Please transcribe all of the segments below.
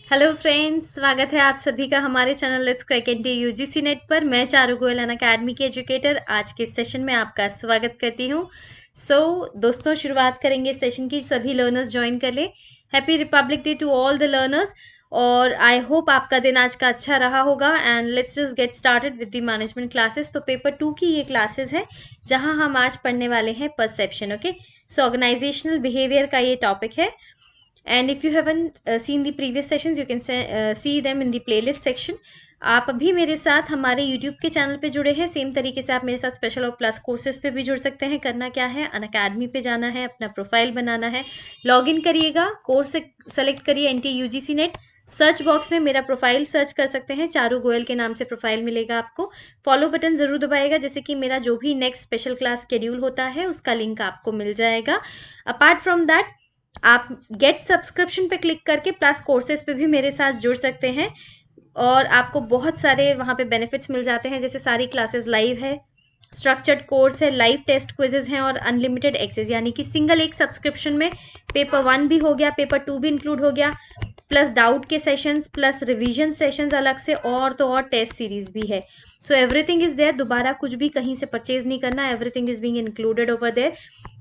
Hello friends, स्वागत है आप सभी का हमारे channel let's crack NTA UGC net पर। मैं चारू गोयल अकेडमी की एजुकेटर आज के सेशन में आपका स्वागत करती हूँ। दोस्तों, शुरुआत करेंगे सेशन की। सभी लर्नर्स ज्वाइन कर ले। Happy Republic Day to all the learners. और आई होप आपका दिन आज का अच्छा रहा होगा। And let's just get started with the management classes. तो पेपर 2 की ये क्लासेस है जहां हम आज पढ़ने वाले हैं परसेप्शन। ओके, सो ऑर्गेनाइजेशनल बिहेवियर का ये टॉपिक है। And if you haven't seen the previous sessions, you can see them in the playlist section. आप अभी मेरे साथ हमारे YouTube के चैनल पे जुड़े हैं, सेम तरीके से आप मेरे साथ स्पेशल और प्लस कोर्सेज पे भी जुड़ सकते हैं। करना क्या है, अनअकैडमी पे जाना है, अपना प्रोफाइल बनाना है, लॉग इन करिएगा, कोर्स सेलेक्ट करिए NT UGC net. Search box में मेरा प्रोफाइल सर्च कर सकते हैं, चारू गोयल के नाम से प्रोफाइल मिलेगा आपको। फॉलो बटन जरूर दबाएगा, जैसे कि मेरा जो भी नेक्स्ट स्पेशल क्लास शेड्यूल होता है उसका लिंक आपको मिल जाएगा। अपार्ट फ्रॉम दैट, आप गेट सब्सक्रिप्शन पे क्लिक करके प्लस कोर्सेज पे भी मेरे साथ जुड़ सकते हैं और आपको बहुत सारे वहाँ पे बेनिफिट्स मिल जाते हैं, जैसे सारी क्लासेस लाइव है, स्ट्रक्चर्ड कोर्स है, लाइव टेस्ट क्विजेज हैं और अनलिमिटेड एक्सेस। यानी कि सिंगल एक सब्सक्रिप्शन में पेपर 1 भी हो गया, पेपर 2 भी इंक्लूड हो गया, प्लस डाउट के सेशंस, प्लस रिवीजन सेशंस अलग से, और तो और टेस्ट सीरीज भी है। So everything is there. दोबारा कुछ भी कहीं से परचेज नहीं करना, everything is being included over there.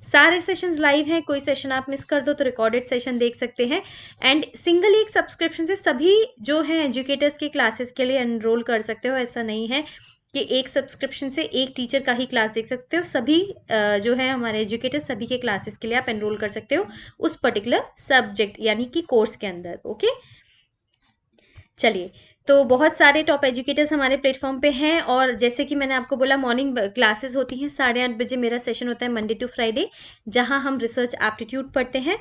सारे सेशंस लाइव हैं, कोई सेशन आप मिस कर दो तो रिकॉर्डेड सेशन देख सकते हैं। एंड सिंगल एक सब्सक्रिप्शन से सभी जो हैं एजुकेटर्स के क्लासेस के लिए एनरोल कर सकते हो। ऐसा नहीं है कि एक सब्सक्रिप्शन से एक टीचर का ही क्लास देख सकते हो। सभी जो है हमारे एजुकेटर, सभी के क्लासेस के लिए आप एनरोल कर सकते हो उस पर्टिकुलर सब्जेक्ट यानी कि कोर्स के अंदर। ओके, चलिए। तो बहुत सारे टॉप एजुकेटर्स हमारे प्लेटफॉर्म पे हैं और जैसे कि मैंने आपको बोला, मॉर्निंग क्लासेस होती हैं 8:30 बजे। मेरा सेशन होता है मंडे टू फ्राइडे, जहां हम रिसर्च एप्टीट्यूड पढ़ते हैं।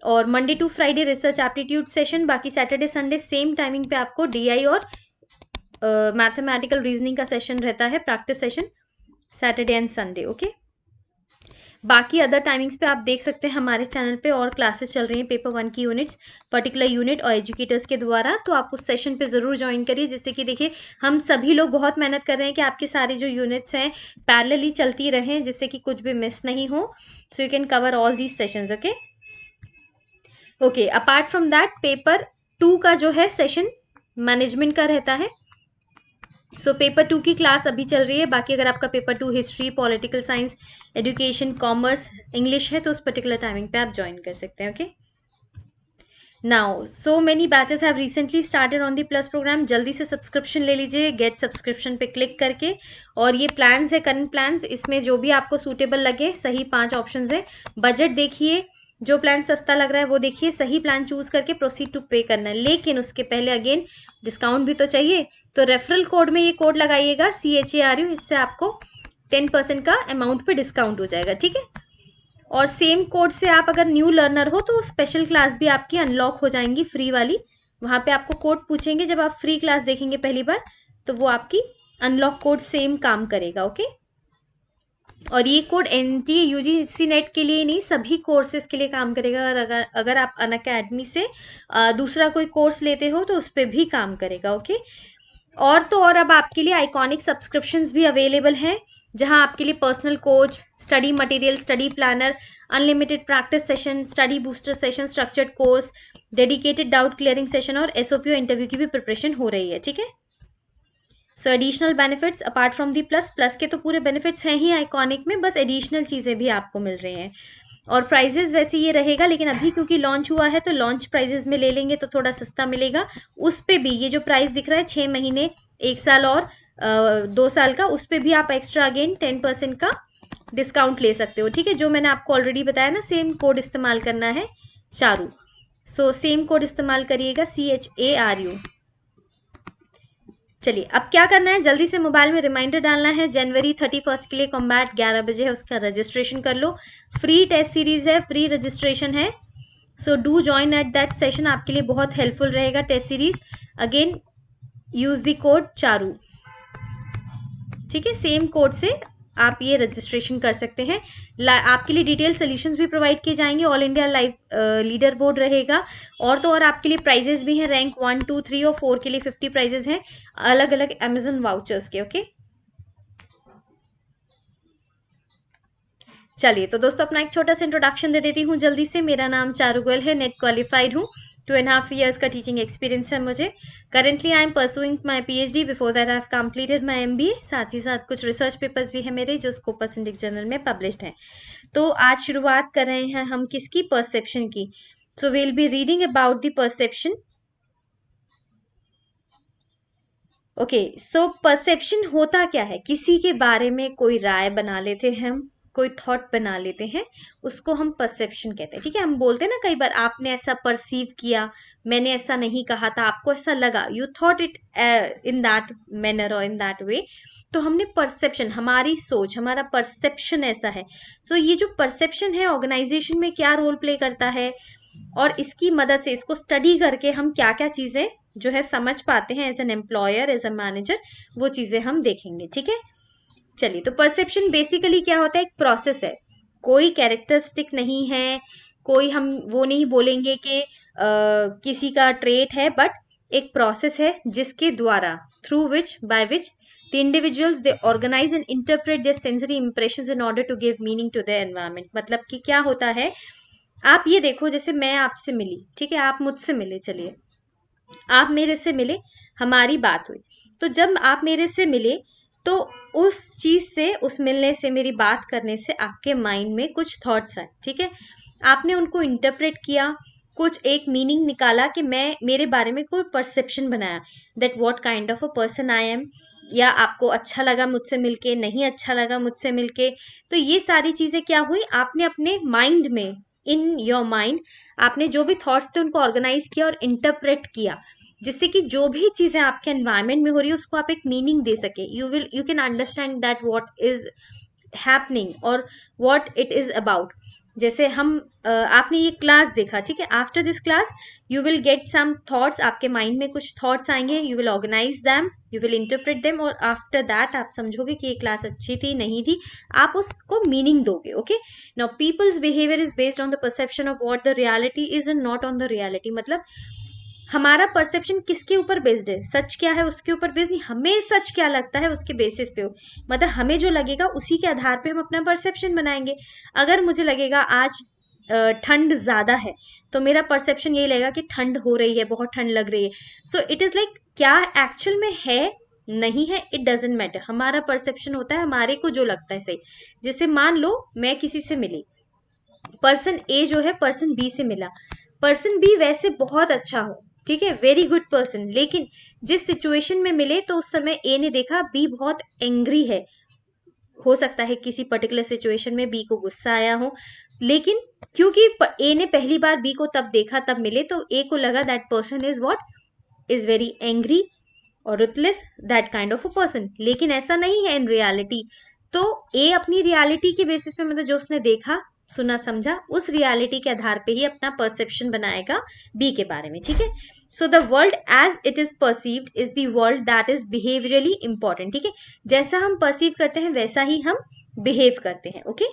और Monday to Friday research aptitude session, बाकी सैटरडे संडे सेम टाइमिंग पे आपको DI और मैथमेटिकल रीजनिंग का सेशन रहता है, practice session, Saturday and Sunday. Okay, बाकी अदर टाइमिंग्स पे आप देख सकते हैं हमारे चैनल पे और क्लासेस चल रही हैं पेपर 1 की यूनिट्स, पर्टिकुलर यूनिट और एजुकेटर्स के द्वारा। तो आप उस सेशन पे ज़रूर ज्वाइन करिए, जिससे कि देखिए हम सभी लोग बहुत मेहनत कर रहे हैं कि आपकी सारी जो यूनिट्स हैं पैरेलली चलती रहें, जिससे कि कुछ भी मिस नहीं हो। So you can cover all these sessions. Okay okay, apart from that, paper 2 का जो है सेशन मैनेजमेंट का रहता है। पेपर 2 की क्लास अभी चल रही है। बाकी अगर आपका paper 2 history, political science, education, commerce, English है तो उस पर्टिकुलर टाइमिंग पे आप ज्वाइन कर सकते हैं। Okay, now so many batches have recently started on the plus program. जल्दी से सब्सक्रिप्शन ले लीजिए, गेट सब्सक्रिप्शन पे क्लिक करके। और ये प्लान्स है, करंट प्लान्स, इसमें जो भी आपको सूटेबल लगे, सही 5 ऑप्शंस है। बजट देखिए, जो प्लान सस्ता लग रहा है वो देखिए, सही प्लान चूज करके प्रोसीड टू पे करना है। लेकिन उसके पहले अगेन डिस्काउंट भी तो चाहिए, तो रेफरल कोड में ये कोड लगाइएगा CHARU, इससे आपको 10% का अमाउंट पे डिस्काउंट हो जाएगा। ठीक है, और सेम कोड से आप अगर न्यू लर्नर हो तो स्पेशल क्लास भी आपकी अनलॉक हो जाएंगी, फ्री वाली। वहां पे आपको कोड पूछेंगे, जब आप फ्री क्लास देखेंगे पहली बार तो वो आपकी अनलॉक कोड सेम काम करेगा। ओके, और ये कोड NT UGC नेट के लिए नहीं, सभी कोर्सेज के लिए काम करेगा। और अगर आप अनअकैडमी से दूसरा कोई कोर्स लेते हो तो उस पर भी काम करेगा। ओके, और तो और अब आपके लिए आइकॉनिक सब्सक्रिप्शंस भी अवेलेबल हैं, जहां आपके लिए personal coach, study material, study planner, unlimited practice session, study booster session, structured course, dedicated doubt clearing session और SOP इंटरव्यू की भी प्रिपरेशन हो रही है। ठीक है, so additional benefits apart from the plus के तो पूरे बेनिफिट्स हैं ही आइकॉनिक में, बस एडिशनल चीज़ें भी आपको मिल रही हैं। और प्राइजेस वैसे ये रहेगा, लेकिन अभी क्योंकि लॉन्च हुआ है तो लॉन्च प्राइजेस में ले लेंगे तो थोड़ा सस्ता मिलेगा। उस पे भी ये जो प्राइस दिख रहा है 6 महीने, 1 साल और 2 साल का, उस पे भी आप एक्स्ट्रा अगेन 10% का डिस्काउंट ले सकते हो। ठीक है, जो मैंने आपको ऑलरेडी बताया ना, सेम कोड इस्तेमाल करना है, चारू। सेम कोड इस्तेमाल करिएगा, CHARU। चलिए, अब क्या करना है, जल्दी से मोबाइल में रिमाइंडर डालना है। जनवरी 31 के लिए कॉम्बैट 11 बजे है, उसका रजिस्ट्रेशन कर लो। फ्री टेस्ट सीरीज है, फ्री रजिस्ट्रेशन है। So do join at that session, आपके लिए बहुत हेल्पफुल रहेगा test series. Again use the code Charu. ठीक है, सेम कोड से आप ये रजिस्ट्रेशन कर सकते हैं। आपके लिए डिटेल सोल्यूशंस भी प्रोवाइड किए जाएंगे, all India live leader board रहेगा। और तो और आपके लिए प्राइजेस भी हैं, रैंक 1, 2, 3 और 4 के लिए 50 प्राइजेस हैं, अलग अलग अमेजन वाउचर्स के। ओके, चलिए तो दोस्तों, अपना एक छोटा सा इंट्रोडक्शन दे देती हूँ जल्दी से। मेरा नाम चारू गोयल है, नेट क्वालिफाइड हूँ। 2.5 years का टीचिंग एक्सपीरियंस है मुझे। Currently I am pursuing my PhD, before that I have completed my MBA। साथ ही साथ कुछ रिसर्च पेपर्स भी है मेरे जो स्कोपस इंडेक्स जर्नल में पब्लिश्ड हैं। तो आज शुरुआत कर रहे हैं हम किसकी, परसेप्शन की। So we will be reading about the perception. Okay, so perception होता क्या है, किसी के बारे में कोई राय बना लेते हैं हम, कोई थॉट बना लेते हैं, उसको हम परसेप्शन कहते हैं। ठीक है, हम बोलते हैं ना कई बार आपने ऐसा परसीव किया, मैंने ऐसा नहीं कहा था, आपको ऐसा लगा, you thought it in that manner और इन दैट वे। तो हमने परसेप्शन, हमारी सोच, हमारा परसेप्शन ऐसा है। सो ये जो परसेप्शन है ऑर्गेनाइजेशन में क्या रोल प्ले करता है, और इसकी मदद से, इसको स्टडी करके हम क्या क्या चीजें जो है समझ पाते हैं as an employer, as a manager, वो चीजें हम देखेंगे। ठीक है, चलिए। तो परसेप्शन बेसिकली क्या होता है, एक प्रोसेस है, कोई कैरेक्टरिस्टिक नहीं है, कोई हम वो नहीं बोलेंगे कि किसी का ट्रेट है, बट एक प्रोसेस है जिसके द्वारा, through which, by which the individuals they organize and interpret their sensory impressions in order to give meaning to their environment। मतलब कि क्या होता है, आप ये देखो, जैसे मैं आपसे मिली, ठीक है, आप मुझसे मिले, चलिए आप मेरे से मिले, हमारी बात हुई। तो जब आप मेरे से मिले, तो उस चीज से, उस मिलने से, मेरी बात करने से आपके माइंड में कुछ थॉट्स आए। ठीक है, आपने उनको इंटरप्रेट किया, कुछ एक मीनिंग निकाला कि मैं, मेरे बारे में कोई परसेप्शन बनाया, that what kind of a person I am, या आपको अच्छा लगा मुझसे मिलके, नहीं अच्छा लगा मुझसे मिलके। तो ये सारी चीजें क्या हुई, आपने अपने माइंड में, इन योर माइंड, आपने जो भी थॉट्स थे उनको ऑर्गेनाइज किया और इंटरप्रेट किया, जिससे कि जो भी चीजें आपके एनवायरमेंट में हो रही है उसको आप एक मीनिंग दे सके। You can understand that what is happening और व्हाट इट इज अबाउट। जैसे हम आपने ये क्लास देखा, ठीक है, after this class you will get some thoughts, आपके माइंड में कुछ थॉट्स आएंगे, you will organise them, you will interpret them, और आफ्टर दैट आप समझोगे कि ये क्लास अच्छी थी, नहीं थी, आप उसको मीनिंग दोगे। Okay, now peoples behaviour is based on the perception of what the reality is and not on the reality. मतलब हमारा परसेप्शन किसके ऊपर बेस्ड है, सच क्या है उसके ऊपर बेस्ड नहीं, हमें सच क्या लगता है उसके बेसिस पे हो। मतलब हमें जो लगेगा उसी के आधार पे हम अपना परसेप्शन बनाएंगे। अगर मुझे लगेगा आज ठंड ज्यादा है, तो मेरा परसेप्शन यही लगेगा कि ठंड हो रही है, बहुत ठंड लग रही है। सो इट इज लाइक, क्या एक्चुअल में है, नहीं है, इट डजेंट मैटर, हमारा परसेप्शन होता है हमारे को जो लगता है सही। जैसे मान लो मैं किसी से मिली, पर्सन ए जो है पर्सन बी से मिला, पर्सन बी वैसे बहुत अच्छा हो, ठीक है, वेरी गुड पर्सन, लेकिन जिस सिचुएशन में मिले तो उस समय ए ने देखा बी बहुत एंग्री है, हो सकता है किसी पर्टिकुलर सिचुएशन में बी को गुस्सा आया हो, लेकिन क्योंकि ए ने पहली बार बी को तब देखा, तब मिले, तो ए को लगा that person is what, is very angry और ruthless, that kind of a person. लेकिन ऐसा नहीं है इन रियलिटी। तो ए अपनी रियलिटी के बेसिस पे, मतलब जो उसने देखा, सुना, समझा, उस रियलिटी के आधार पे ही अपना परसेप्शन बनाएगा बी के बारे में। ठीक है, so the world as it is perceived is the world that is behaviourally important. ठीक है, जैसा हम परसीव करते हैं वैसा ही हम बिहेव करते हैं। ओके,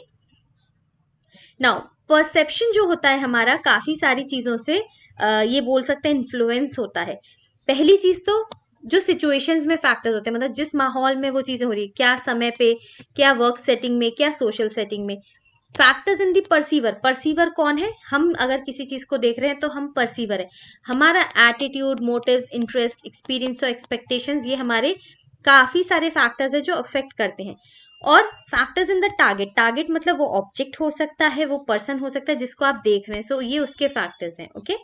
नाउ परसेप्शन जो होता है हमारा, काफी सारी चीजों से ये बोल सकते हैं इन्फ्लुएंस होता है। पहली चीज तो जो सिचुएशंस में फैक्टर्स होते हैं, मतलब जिस माहौल में वो चीजें हो रही है, क्या समय पे, क्या वर्क सेटिंग में, क्या सोशल सेटिंग में। Factors in the perceiver, perceiver कौन है, हम अगर किसी चीज को देख रहे हैं तो हम परसीवर है। हमारा एटीट्यूड, मोटिव्स, इंटरेस्ट, एक्सपीरियंस और एक्सपेक्टेशंस, ये हमारे काफी सारे फैक्टर्स है जो अफेक्ट करते हैं। और factors in the target, target मतलब वो ऑब्जेक्ट हो सकता है, वो पर्सन हो सकता है जिसको आप देख रहे हैं। सो ये उसके फैक्टर्स हैं। ओके,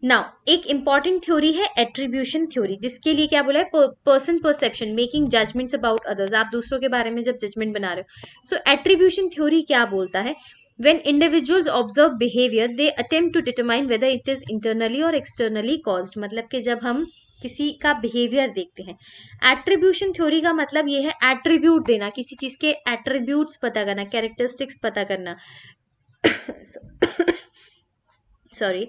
नाउ एक इंपॉर्टेंट थ्योरी है एट्रीब्यूशन थ्योरी, जिसके लिए क्या बोला है, person perception, making judgements about others, आप दूसरों के बारे में जब जजमेंट बना रहे हो। सो एट्रीब्यूशन थ्योरी क्या बोलता है, when individuals observe behavior they attempt to determine whether it is internally or externally caused। मतलब कि जब हम किसी का बिहेवियर देखते हैं, एट्रीब्यूशन थ्योरी का मतलब ये है एट्रीब्यूट देना, किसी चीज के एट्रीब्यूट्स पता करना, कैरेक्टरिस्टिक्स पता करना। सॉरी।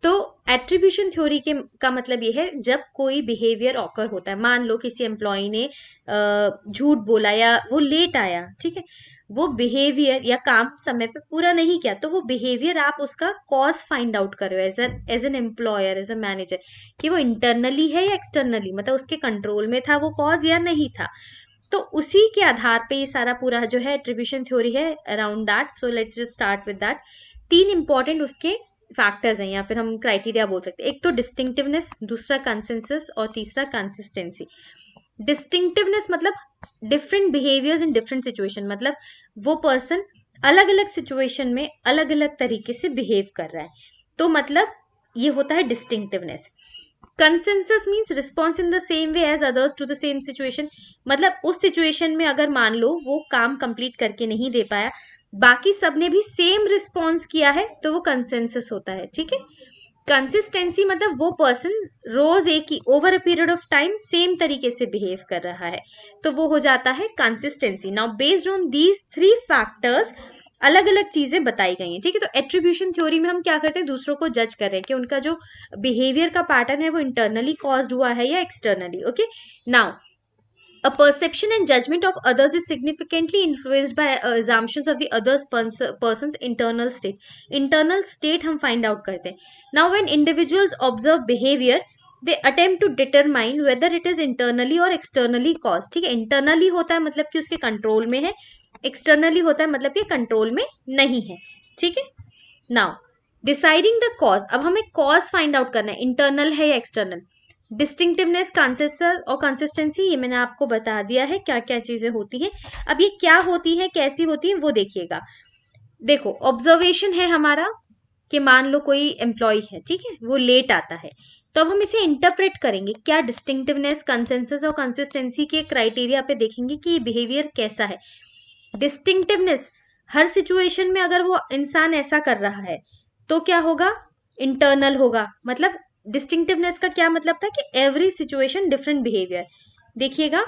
तो एट्रीब्यूशन थ्योरी के का मतलब ये है, जब कोई बिहेवियर ऑकर होता है, मान लो किसी एम्प्लॉय ने झूठ बोला या वो लेट आया, ठीक है, वो बिहेवियर या काम समय पे पूरा नहीं किया, तो वो बिहेवियर आप उसका कॉज फाइंड आउट कर रहे हो as an employer, as a manager, कि वो इंटरनली है या एक्सटर्नली, मतलब उसके कंट्रोल में था वो कॉज या नहीं था। तो उसी के आधार पे ये सारा पूरा जो है एट्रीब्यूशन थ्योरी है around that. So let's just start with that. तीन इंपॉर्टेंट उसके फैक्टर्स हैं या फिर हम क्राइटेरिया बोल सकते हैं। एक तो डिस्टिंक्टिवनेस, दूसरा कंसेंसस और तीसरा कंसिस्टेंसी। डिस्टिंक्टिवनेस मतलब different behaviours in different situation, मतलब वो पर्सन अलग अलग सिचुएशन में अलग अलग तरीके से बिहेव कर रहा है, तो मतलब ये होता है distinctiveness. Consensus means response in the same way as others to the same situation, मतलब उस सिचुएशन में अगर मान लो वो काम कंप्लीट करके नहीं दे पाया, बाकी सबने भी सेम रिस्पॉन्स किया है, तो वो कंसेंसस होता है, ठीक है। कंसिस्टेंसी मतलब वो पर्सन रोज एक ही over a period of time same तरीके से बिहेव कर रहा है, तो वो हो जाता है consistency. Now based on these three factors अलग अलग चीजें बताई गई हैं, ठीक है। तो एट्रीब्यूशन थ्योरी में हम क्या करते हैं, दूसरों को जज कर रहे हैं कि उनका जो बिहेवियर का पैटर्न है वो इंटरनली कॉज्ड हुआ है या externally. Okay, now a perception and judgment of others is significantly influenced by assumptions of the other's person's internal state. Internal state हम find out करते हैं. Now when individuals observe behavior, they attempt to determine whether it is internally or externally caused. ठीक है, internally होता है मतलब कि उसके कंट्रोल में है, externally होता है मतलब कि कंट्रोल में नहीं है, ठीक है। Now डिसाइडिंग द कॉज, अब हमें कॉज फाइंड आउट करना है, इंटरनल है या एक्सटर्नल। डिस्टिंक्टिवनेस, कंसिस्टेंस और कंसिस्टेंसी, ये मैंने आपको बता दिया है क्या क्या चीजें होती हैं। अब ये क्या होती है, कैसी होती है, वो देखिएगा। देखो, ऑब्जर्वेशन है हमारा कि मान लो कोई एम्प्लॉय है, ठीक है, वो लेट आता है, तो अब हम इसे इंटरप्रेट करेंगे, क्या डिस्टिंक्टिवनेस, कंसेंसस और कंसिस्टेंसी के क्राइटेरिया पे देखेंगे कि ये बिहेवियर कैसा है। डिस्टिंक्टिवनेस, हर सिचुएशन में अगर वो इंसान ऐसा कर रहा है तो क्या होगा, इंटरनल होगा। मतलब डिस्टिंक्टिवनेस का क्या मतलब था कि एवरी सिचुएशन डिफरेंट बिहेवियर। देखिएगा,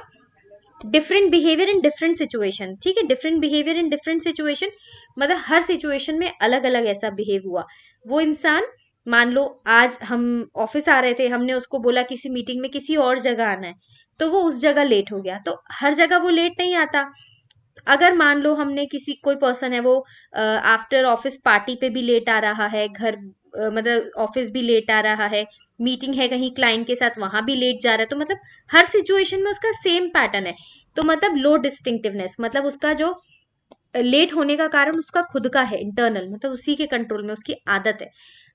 different behaviour in different situation, ठीक है, different behaviour in different situation मतलब हर सिचुएशन में अलग अलग ऐसा बिहेव हुआ। वो इंसान, मान लो आज हम ऑफिस आ रहे थे, हमने उसको बोला किसी मीटिंग में किसी और जगह आना है, तो वो उस जगह लेट हो गया, तो हर जगह वो लेट नहीं आता। अगर मान लो हमने किसी, कोई पर्सन है वो आफ्टर ऑफिस पार्टी पे भी लेट आ रहा है, घर मतलब ऑफिस भी लेट आ रहा है, मीटिंग है कहीं क्लाइंट के साथ वहां भी लेट जा रहा है, तो मतलब हर सिचुएशन में उसका सेम पैटर्न है, तो मतलब लो डिस्टिंक्टिवनेस, मतलब उसका जो लेट होने का कारण उसका खुद का है, इंटरनल, मतलब उसी के कंट्रोल में, उसकी आदत है।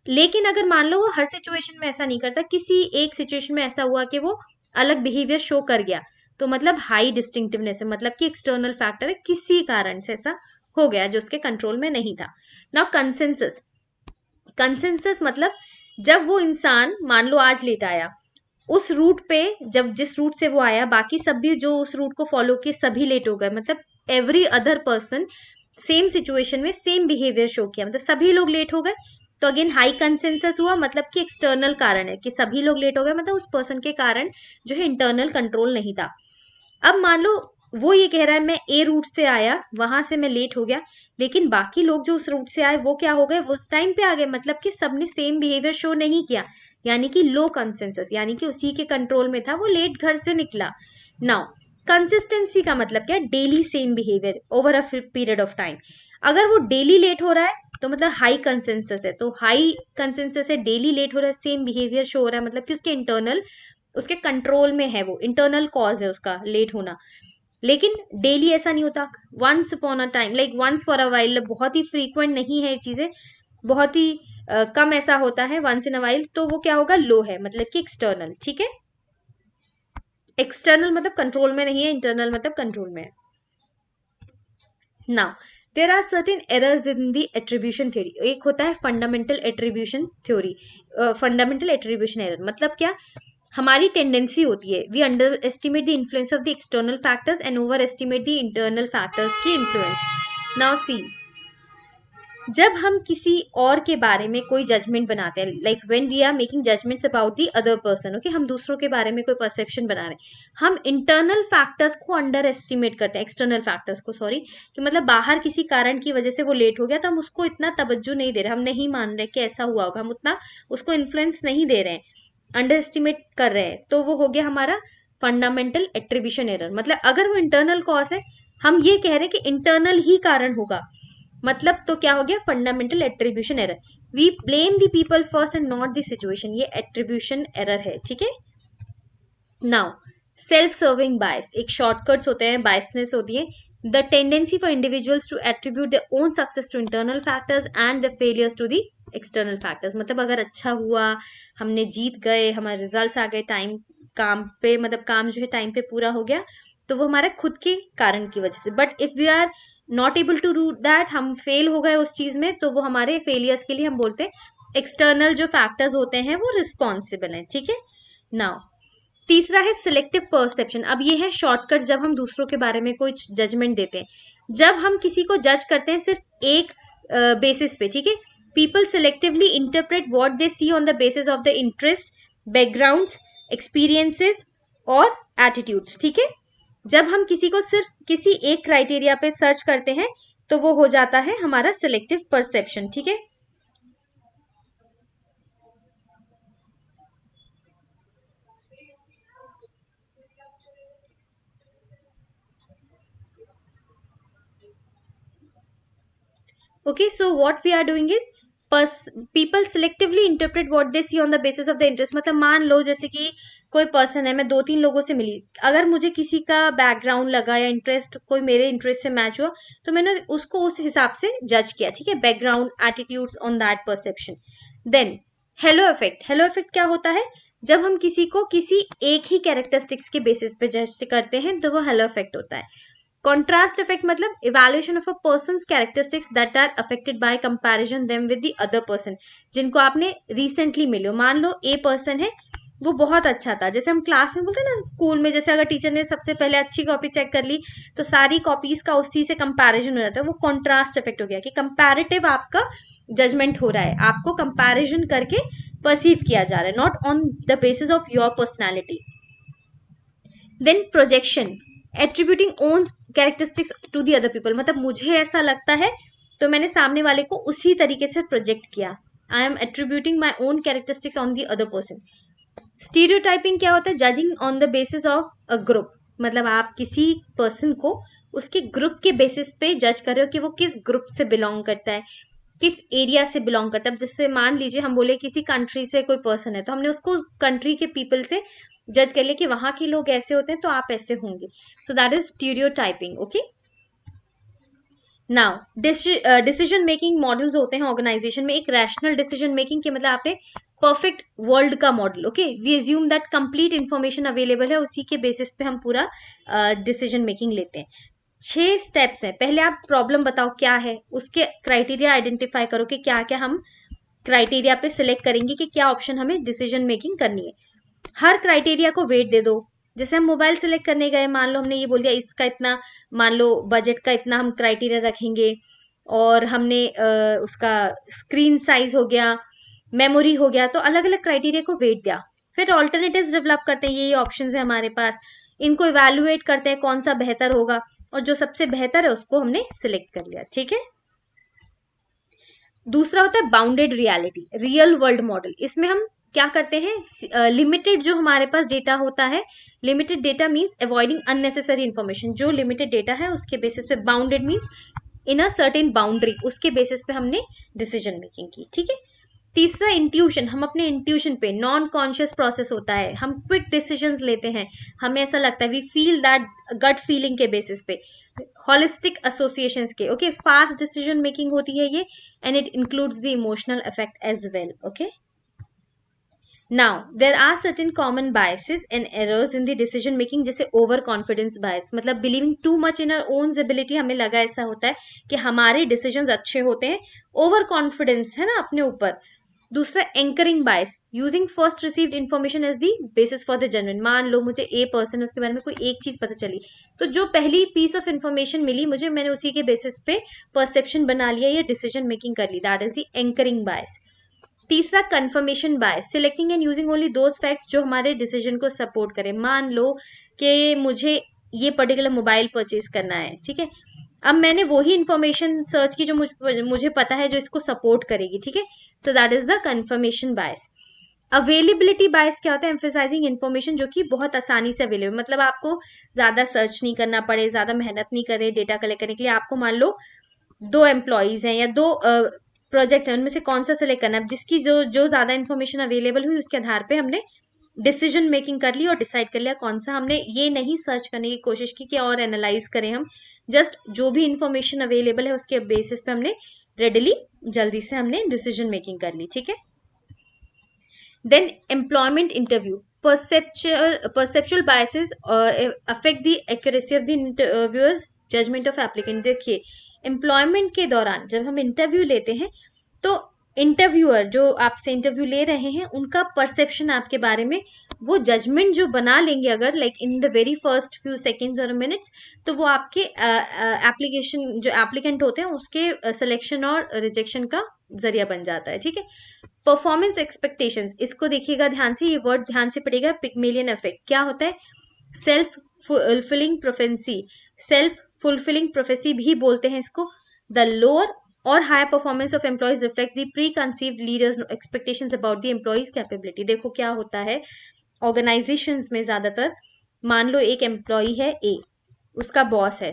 लेकिन अगर मान लो वो हर सिचुएशन में ऐसा नहीं करता, किसी एक सिचुएशन में ऐसा हुआ कि वो अलग बिहेवियर शो कर गया, तो मतलब हाई डिस्टिंक्टिवनेस है, मतलब कि एक्सटर्नल फैक्टर है, किसी कारण से ऐसा हो गया जो उसके कंट्रोल में नहीं था। नाउ कंसेंसस, कंसेंसस मतलब जब वो इंसान मान लो आज लेट आया, उस रूट पे जब जिस रूट से वो आया, बाकी सब भी जो उस रूट को फॉलो किए सभी लेट हो गए, मतलब every other person same situation में सेम बिहेवियर शो किया, मतलब सभी लोग लेट हो गए, तो अगेन हाई कंसेंसस हुआ, मतलब कि एक्सटर्नल कारण है कि सभी लोग लेट हो गए, मतलब उस पर्सन के कारण जो है इंटरनल कंट्रोल नहीं था। अब मान लो वो ये कह रहा है मैं ए रूट से आया, वहां से मैं लेट हो गया, लेकिन बाकी लोग जो उस रूट से आए वो क्या हो गए, वो उस टाइम पे आ गए, मतलब कि सबने सेम बिहेवियर शो नहीं किया, यानी कि लो कंसेंसस, यानी कि उसी के कंट्रोल में था, वो लेट घर से निकला। नाउ कंसिस्टेंसी का मतलब क्या, daily same behaviour over a period of time. अगर वो डेली लेट हो रहा है तो मतलब हाई कंसेंसस है, तो हाई कंसेंसस है, डेली लेट हो रहा है, सेम बिहेवियर शो हो रहा है, मतलब कि उसके इंटरनल, उसके कंट्रोल में है, वो इंटरनल कॉज है उसका लेट होना। लेकिन डेली ऐसा नहीं होता, once upon a time, like once for a while, बहुत ही फ्रीक्वेंट नहीं है ये चीजें, बहुत ही कम ऐसा होता है वंस इन अ वाइल, तो वो क्या होगा, लो है, मतलब कि एक्सटर्नल, ठीक है। एक्सटर्नल मतलब कंट्रोल में नहीं है, इंटरनल मतलब कंट्रोल में है। Now there are certain errors in the attribution theory. एक होता है fundamental attribution theory, fundamental attribution error मतलब क्या, हमारी टेंडेंसी होती है, we underestimate the influence of the external factors and overestimate the internal factors की influence. Now see, जब हम किसी और के बारे में कोई जजमेंट बनाते हैं, like when we are making judgements about the other person, okay, हम दूसरों के बारे में कोई परसेप्शन बना रहे हैं, हम इंटरनल फैक्टर्स को अंडर एस्टिमेट करते हैं, एक्सटर्नल फैक्टर्स को, सॉरी, कि मतलब बाहर किसी कारण की वजह से वो लेट हो गया, तो हम उसको इतना तवज्जो नहीं दे रहे, हम नहीं मान रहे कि ऐसा हुआ होगा, हम उतना उसको इन्फ्लुएंस नहीं दे रहे हैं, अंडर एस्टिमेट कर रहे हैं, तो वो हो गया हमारा फंडामेंटल एट्रीब्यूशन एरर। मतलब अगर वो इंटरनल कॉज है, हम ये कह रहे हैं कि इंटरनल ही कारण होगा, मतलब तो क्या हो गया, fundamental attribution error. We blame the people first and not the situation, ये एट्रीब्यूशन एरर है, ठीक है। नाउ सेल्फ सर्विंग बायस, एक शॉर्टकट्स होते हैं, बायसनेस होती है, the tendency for individuals to attribute their own success to internal factors and the failures to the external factors. मतलब अगर अच्छा हुआ, हमने जीत गए, हमारे रिजल्ट्स आ गए टाइम काम पे, मतलब काम जो है टाइम पे पूरा हो गया, तो वो हमारे खुद के कारण की वजह से। But if we are not able to do that, हम फेल हो गए उस चीज में, तो वो हमारे फेलियर्स के लिए हम बोलते हैं एक्सटर्नल जो फैक्टर्स होते हैं वो रिस्पॉन्सिबल हैं। ठीक है। नाउ तीसरा है सिलेक्टिव परसेप्शन। अब ये है शॉर्टकट जब हम दूसरों के बारे में कोई जजमेंट देते हैं। जब हम किसी को जज करते हैं सिर्फ एक बेसिस पे, ठीक है, people selectively interpret what they see on the basis of the interest, backgrounds, experiences और एटीट्यूड्स। ठीक है। जब हम किसी को सिर्फ किसी एक क्राइटेरिया पे सर्च करते हैं तो वो हो जाता है हमारा सिलेक्टिव परसेप्शन। ठीक है। Okay, so what we are doing is people selectively interpret what they see on the basis of the interest। मतलब मान लो जैसे कि कोई पर्सन है, मैं 2-3 लोगों से मिली, अगर मुझे किसी का बैकग्राउंड लगा या इंटरेस्ट कोई मेरे इंटरेस्ट से मैच हुआ, तो मैंने उसको उस हिसाब से जज किया। ठीक है। Background, attitudes on that perception. Then halo effect. Halo effect क्या होता है? जब हम किसी को किसी एक ही कैरेक्टरिस्टिक्स के बेसिस पे जज करते हैं तो वो हेलो इफेक्ट होता है। कॉन्ट्रास्ट इफेक्ट मतलब evaluation of a person's characteristics that are affected by comparison them with the other person, जिनको आपने रिसेंटली मिले हो। मान लो ए पर्सन है, वो बहुत अच्छा था, जैसे हम क्लास में बोलते हैं ना, स्कूल में जैसे अगर टीचर ने सबसे पहले अच्छी कॉपी चेक कर ली तो सारी कॉपीज का उसी से कंपैरिजन हो जाता है, वो कॉन्ट्रास्ट इफेक्ट हो गया कि कंपैरेटिव आपका जजमेंट हो रहा है, आपको कंपैरिजन करके परसीव किया जा रहा है, not on the basis of your personality. Then projection, attributing own characteristics to the other people. मतलब मुझे ऐसा लगता है तो मैंने सामने वाले को उसी तरीके से प्रोजेक्ट किया। I am attributing my own characteristics on the other person. Stereotyping क्या होता है? Judging on the basis of a group. मतलब आप किसी पर्सन को उसके ग्रुप के बेसिस पे जज कर रहे हो कि वो किस ग्रुप से बिलोंग करता है, किस एरिया से बिलोंग करता है। जैसे मान लीजिए हम बोले किसी कंट्री से कोई पर्सन है, तो हमने उसको कंट्री के पीपल से जज कर लिया कि वहां के लोग ऐसे होते हैं तो आप ऐसे होंगे। सो that is stereotyping. Okay. Now decision making models होते हैं ऑर्गेनाइजेशन में। एक रैशनल डिसीजन मेकिंग के मतलब आपने परफेक्ट वर्ल्ड का model. Okay, we assume that complete information available है, उसी के बेसिस पे हम पूरा डिसीजन मेकिंग लेते हैं। 6 स्टेप्स हैं। पहले आप प्रॉब्लम बताओ क्या है, उसके क्राइटेरिया आइडेंटिफाई करो कि क्या क्या हम क्राइटेरिया पे सिलेक्ट करेंगे कि क्या ऑप्शन हमें डिसीजन मेकिंग करनी है। हर क्राइटेरिया को वेट दे दो। जैसे हम मोबाइल सेलेक्ट करने गए, मान लो हमने ये बोल दिया इसका इतना, मान लो बजट का इतना हम क्राइटेरिया रखेंगे, और हमने उसका स्क्रीन साइज हो गया, मेमोरी हो गया, तो अलग अलग क्राइटेरिया को वेट दिया। फिर ऑल्टरनेटिव्स डेवलप करते हैं, ये ऑप्शंस है हमारे पास, इनको इवेल्युएट करते हैं कौन सा बेहतर होगा, और जो सबसे बेहतर है उसको हमने सिलेक्ट कर लिया। ठीक है। दूसरा होता है bounded reality, real world model. इसमें हम क्या करते हैं, लिमिटेड जो हमारे पास डेटा होता है, limited data means avoiding unnecessary information. जो लिमिटेड डेटा है उसके बेसिस पे, bounded means in a certain boundary, उसके बेसिस पे हमने डिसीजन मेकिंग की। ठीक है। तीसरा इंट्यूशन, हम अपने इंट्यूशन पे, नॉन कॉन्शियस प्रोसेस होता है, हम क्विक डिसीजंस लेते हैं, हमें ऐसा लगता है, we feel that, gut feeling के बेसिस पे। होलिस्टिक एसोसिएशंस के, ओके, फास्ट डिसीजन मेकिंग होती है ये, and it includes the emotional effect as well. Okay. Now there are certain common biases and errors in the decision making, जैसे overconfidence bias, मतलब believing too much in our own ability. हमें लगा ऐसा होता है कि हमारे decisions अच्छे होते हैं, ओवर कॉन्फिडेंस है ना अपने ऊपर। दूसरा anchoring bias, using first received information as the basis for the judgement. मान लो मुझे ए पर्सन है, उसके बारे में कोई एक चीज पता चली, तो जो पहली पीस ऑफ इन्फॉर्मेशन मिली मुझे, मैंने उसी के बेसिस पे परसेप्शन बना लिया या डिसीजन मेकिंग कर ली, दैट इज द एंकरिंग बायस। तीसरा confirmation bias, selecting and using only those facts जो हमारे डिसीजन को सपोर्ट करें। मान लो कि मुझे ये पर्टिकुलर मोबाइल परचेज करना है, ठीक है, अब मैंने वही इंफॉर्मेशन सर्च की जो मुझे पता है जो इसको सपोर्ट करेगी। ठीक है। So that is the confirmation bias. Availability bias क्या होता है? एम्फेसाइजिंग इन्फॉर्मेशन जो कि बहुत आसानी से अवेलेबल, मतलब आपको ज्यादा सर्च नहीं करना पड़े, ज्यादा मेहनत नहीं करे डेटा कलेक्ट करने के लिए। आपको मान लो 2 एम्प्लॉइज हैं या 2 प्रोजेक्ट्स हैं, उनमें से कौन सा सिलेक्ट करना है, जिसकी जो जो ज्यादा इन्फॉर्मेशन अवेलेबल हुई उसके आधार पे हमने डिसीजन मेकिंग कर ली और डिसाइड कर लिया कौन सा। हमने ये नहीं सर्च करने की कोशिश की कि और एनालाइज करें हम जस्ट जो भी इंफॉर्मेशन अवेलेबल है उसके बेसिस पे हमने रेडिली जल्दी से हमने डिसीजन मेकिंग कर ली, ठीक है। Then employment interview, perceptual biases affect the accuracy of the interviewer's judgment of applicant। देखिए एम्प्लॉयमेंट के दौरान जब हम इंटरव्यू लेते हैं तो इंटरव्यूअर जो आपसे इंटरव्यू ले रहे हैं उनका परसेप्शन आपके बारे में, वो जजमेंट जो बना लेंगे अगर like in the very first few seconds और मिनट्स, तो वो आपके एप्लीकेशन जो एप्लीकेंट होते हैं उसके सिलेक्शन और रिजेक्शन का जरिया बन जाता है, ठीक है। परफॉर्मेंस एक्सपेक्टेशंस, इसको देखिएगा ध्यान से, ये वर्ड ध्यान से पड़ेगा। पिग्मेलियन इफेक्ट क्या होता है? Self fulfilling prophecy, self fulfilling prophecy भी बोलते हैं इसको। द लोअर और higher performance of employees reflects the preconceived leaders expectations about the employees capability. देखो क्या होता है ऑर्गेनाइजेशंस में ज्यादातर, मान लो एक एम्प्लॉय है ए, उसका बॉस है,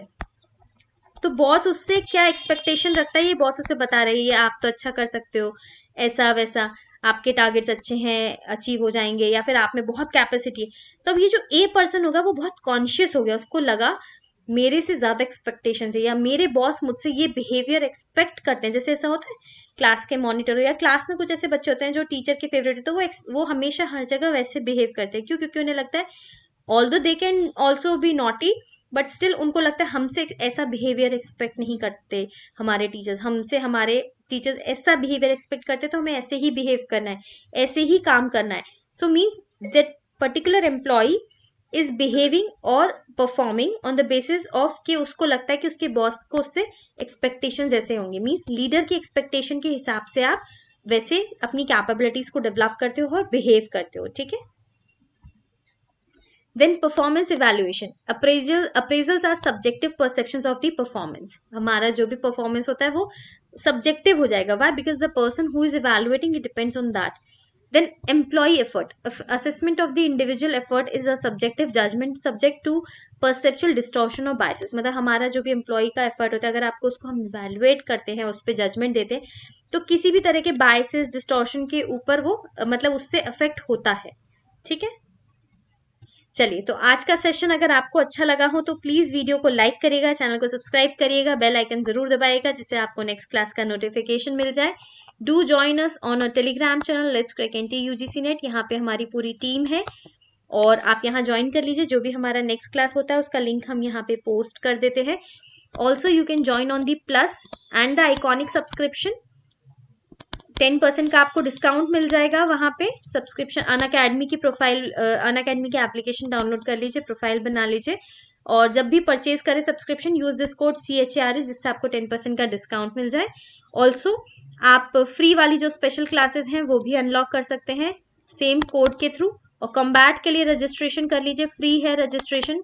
तो बॉस उससे क्या एक्सपेक्टेशन रखता है, ये बॉस उसे बता रही है आप तो अच्छा कर सकते हो, ऐसा वैसा, आपके टारगेट्स अच्छे हैं, अचीव हो जाएंगे, या फिर आप में बहुत कैपेसिटी है। तो अब ये जो ए पर्सन होगा वो बहुत कॉन्शियस हो गया, उसको लगा मेरे से ज्यादा एक्सपेक्टेशन है या मेरे बॉस मुझसे ये बिहेवियर एक्सपेक्ट करते हैं। जैसे ऐसा होता है क्लास के मॉनिटर हो या क्लास में कुछ ऐसे बच्चे होते हैं जो टीचर के फेवरेट है, तो वो हमेशा हर जगह वैसे बिहेव करते हैं। क्यों? क्योंकि उन्हें लगता है although they can also be naughty, but still उनको लगता है हमसे ऐसा बिहेवियर एक्सपेक्ट नहीं करते हमारे टीचर्स, हमसे हमारे टीचर्स ऐसा बिहेवियर एक्सपेक्ट करते, तो हमें ऐसे ही बिहेव करना है, ऐसे ही काम करना है। So means that particular employee is behaving और performing on the basis of कि उसको लगता है कि उसके बॉस को उससे एक्सपेक्टेशन जैसे होंगे। मीन्स लीडर की एक्सपेक्टेशन के हिसाब से आप वैसे अपनी कैपेबिलिटीज को डेवलप करते हो और बिहेव करते हो, ठीक है। Then performance evaluation, appraisals are subjective perceptions of the performance। हमारा जो भी performance होता है वो subjective हो जाएगा। Why? Because the person who is evaluating it depends on that। Then employee effort, assessment of the individual effort is a subjective judgment subject to perceptual distortion or biases। मतलब हमारा जो भी employee का effort होता है, अगर आपको उसको हम evaluate करते हैं, उस पर judgment देते हैं, तो किसी भी तरह के biases distortion के ऊपर वो मतलब उससे affect होता है, ठीक है। चलिए, तो आज का सेशन अगर आपको अच्छा लगा हो तो प्लीज वीडियो को लाइक करिएगा, चैनल को सब्सक्राइब करिएगा, बेल आइकन जरूर दबाइएगा जिससे आपको नेक्स्ट क्लास का नोटिफिकेशन मिल जाए। Do join us on a telegram channel let's crack NT UGC NET. यहाँ पे हमारी पूरी टीम है और आप यहाँ ज्वाइन कर लीजिए। जो भी हमारा नेक्स्ट क्लास होता है उसका लिंक हम यहाँ पे पोस्ट कर देते हैं। Also you can join on the plus and the iconic subscription. 10% का आपको डिस्काउंट मिल जाएगा वहां पे। सब्सक्रिप्शन अनअकैडमी की प्रोफाइल, अनअकैडमी की एप्लीकेशन डाउनलोड कर लीजिए, प्रोफाइल बना लीजिए और जब भी परचेज करें subscription use this code CHRU जिससे आपको 10% का डिस्काउंट मिल जाए। ऑल्सो आप फ्री वाली जो स्पेशल क्लासेस हैं वो भी अनलॉक कर सकते हैं सेम कोड के थ्रू। और कॉम्बैट के लिए रजिस्ट्रेशन कर लीजिए, फ्री है रजिस्ट्रेशन,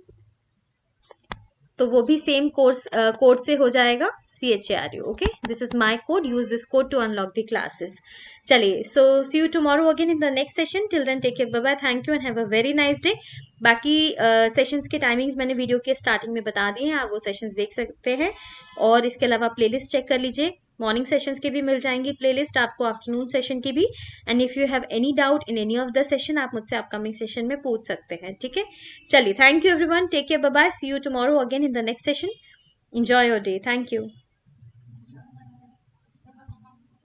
तो वो भी सेम कोर्स कोड से हो जाएगा CHRU। Okay, this is my code, use this code to unlock the classes. चलिए, so see you tomorrow again in the next session. Till then take care, bye bye, thank you and have a very nice day. बाकी sessions के timings मैंने video के starting में बता दिए हैं, आप वो सेशंस देख सकते हैं। और इसके अलावा प्लेलिस्ट चेक कर लीजिए, मॉर्निंग सेशंस की भी मिल जाएंगी प्लेलिस्ट आपको, आफ्टरनून सेशन की भी। And if you have any doubt in any of the session आप मुझसे अपकमिंग सेशन में पूछ सकते हैं, ठीक है। चलिए, thank you everyone, take care, bye bye, see you tomorrow again in the next session. Enjoy your day. Thank you.